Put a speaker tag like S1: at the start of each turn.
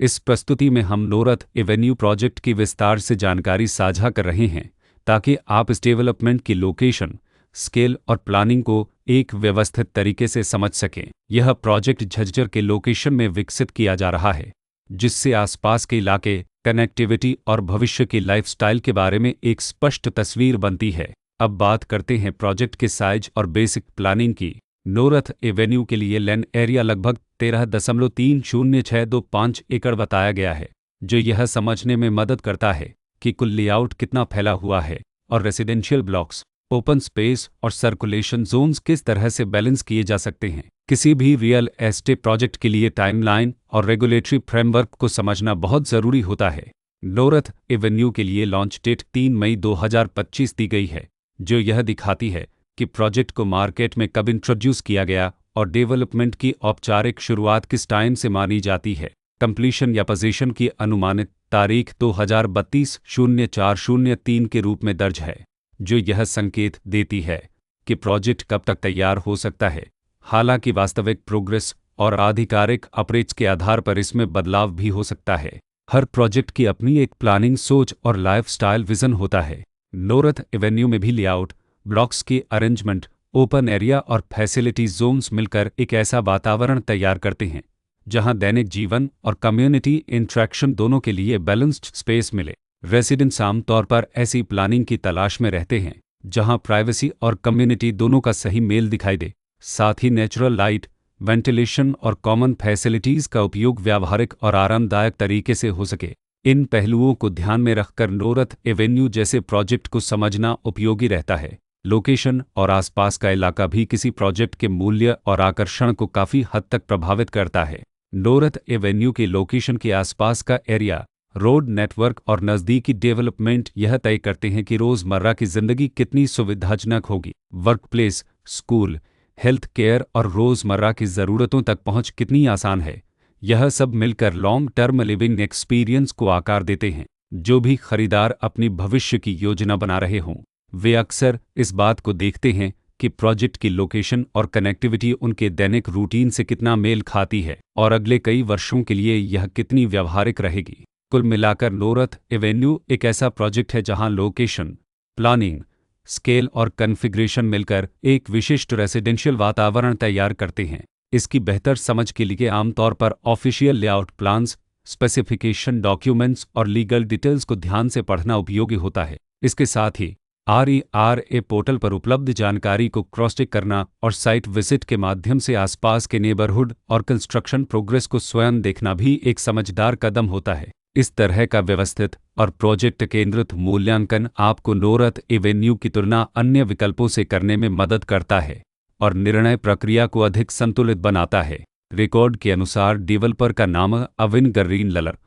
S1: इस प्रस्तुति में हम नोरथ एवेन्यू प्रोजेक्ट की विस्तार से जानकारी साझा कर रहे हैं ताकि आप इस डेवलपमेंट की लोकेशन, स्केल और प्लानिंग को एक व्यवस्थित तरीके से समझ सकें। यह प्रोजेक्ट झज्जर के लोकेशन में विकसित किया जा रहा है, जिससे आसपास के इलाके, कनेक्टिविटी और भविष्य की लाइफस्टाइल के बारे में एक स्पष्ट तस्वीर बनती है। अब बात करते हैं प्रोजेक्ट के साइज और बेसिक प्लानिंग की। नोरथ एवेन्यू के लिए लैंड एरिया लगभग 13.30625 एकड़ बताया गया है, जो यह समझने में मदद करता है कि कुल लेआउट कितना फैला हुआ है और रेसिडेंशियल ब्लॉक्स, ओपन स्पेस और सर्कुलेशन जोन्स किस तरह से बैलेंस किए जा सकते हैं। किसी भी रियल एस्टेट प्रोजेक्ट के लिए टाइमलाइन और रेगुलेटरी फ्रेमवर्क को समझना बहुत ज़रूरी होता है। नोरथ एवेन्यू के लिए लॉन्च डेट 3 मई 2025 दी गई है, जो यह दिखाती है कि प्रोजेक्ट को मार्केट में कब इंट्रोड्यूस किया गया और डेवलपमेंट की औपचारिक शुरुआत किस टाइम से मानी जाती है। कंप्लीशन या पोजीशन की अनुमानित तारीख 2032-04-03 के रूप में दर्ज है, जो यह संकेत देती है कि प्रोजेक्ट कब तक तैयार हो सकता है। हालांकि वास्तविक प्रोग्रेस और आधिकारिक अपडेट्स के आधार पर इसमें बदलाव भी हो सकता है। हर प्रोजेक्ट की अपनी एक प्लानिंग सोच और लाइफस्टाइल विजन होता है। नोरथ एवेन्यू में भी लेआउट, ब्लॉक्स की अरेंजमेंट, ओपन एरिया और फैसिलिटी जोन्स मिलकर एक ऐसा वातावरण तैयार करते हैं जहां दैनिक जीवन और कम्युनिटी इंटरेक्शन दोनों के लिए बैलेंस्ड स्पेस मिले। रेसिडेंट्स आमतौर पर ऐसी प्लानिंग की तलाश में रहते हैं जहां प्राइवेसी और कम्युनिटी दोनों का सही मेल दिखाई दे। साथ ही नेचुरल लाइट, वेंटिलेशन और कॉमन फैसिलिटीज़ का उपयोग व्यावहारिक और आरामदायक तरीके से हो सके। इन पहलुओं को ध्यान में रखकर नोरथ एवेन्यू जैसे प्रोजेक्ट को समझना उपयोगी रहता है। लोकेशन और आसपास का इलाका भी किसी प्रोजेक्ट के मूल्य और आकर्षण को काफ़ी हद तक प्रभावित करता है। नोरथ एवेन्यू के लोकेशन के आसपास का एरिया, रोड नेटवर्क और नज़दीकी डेवलपमेंट यह तय करते हैं कि रोज़मर्रा की ज़िंदगी कितनी सुविधाजनक होगी। वर्कप्लेस, स्कूल, हेल्थ केयर और रोज़मर्रा की ज़रूरतों तक पहुंच कितनी आसान है। यह सब मिलकर लॉन्ग टर्म लिविंग एक्सपीरियंस को आकार देते हैं। जो भी खरीदार अपनी भविष्य की योजना बना रहे हों, वे अक्सर इस बात को देखते हैं कि प्रोजेक्ट की लोकेशन और कनेक्टिविटी उनके दैनिक रूटीन से कितना मेल खाती है और अगले कई वर्षों के लिए यह कितनी व्यावहारिक रहेगी। कुल मिलाकर नोरथ एवेन्यू एक ऐसा प्रोजेक्ट है जहां लोकेशन, प्लानिंग, स्केल और कॉन्फ़िगरेशन मिलकर एक विशिष्ट रेसिडेंशियल वातावरण तैयार करते हैं। इसकी बेहतर समझ के लिए आमतौर पर official layout plans, specification documents और लीगल डिटेल्स को ध्यान से पढ़ना उपयोगी होता है। इसके साथ ही RERA पोर्टल पर उपलब्ध जानकारी को क्रॉस चेक करना और साइट विजिट के माध्यम से आसपास के नेबरहुड और कंस्ट्रक्शन प्रोग्रेस को स्वयं देखना भी एक समझदार कदम होता है। इस तरह का व्यवस्थित और प्रोजेक्ट केंद्रित मूल्यांकन आपको नोरथ एवेन्यू की तुलना अन्य विकल्पों से करने में मदद करता है और निर्णय प्रक्रिया को अधिक संतुलित बनाता है। रिकॉर्ड के अनुसार डेवलपर का नाम अविन गर्रीन ललर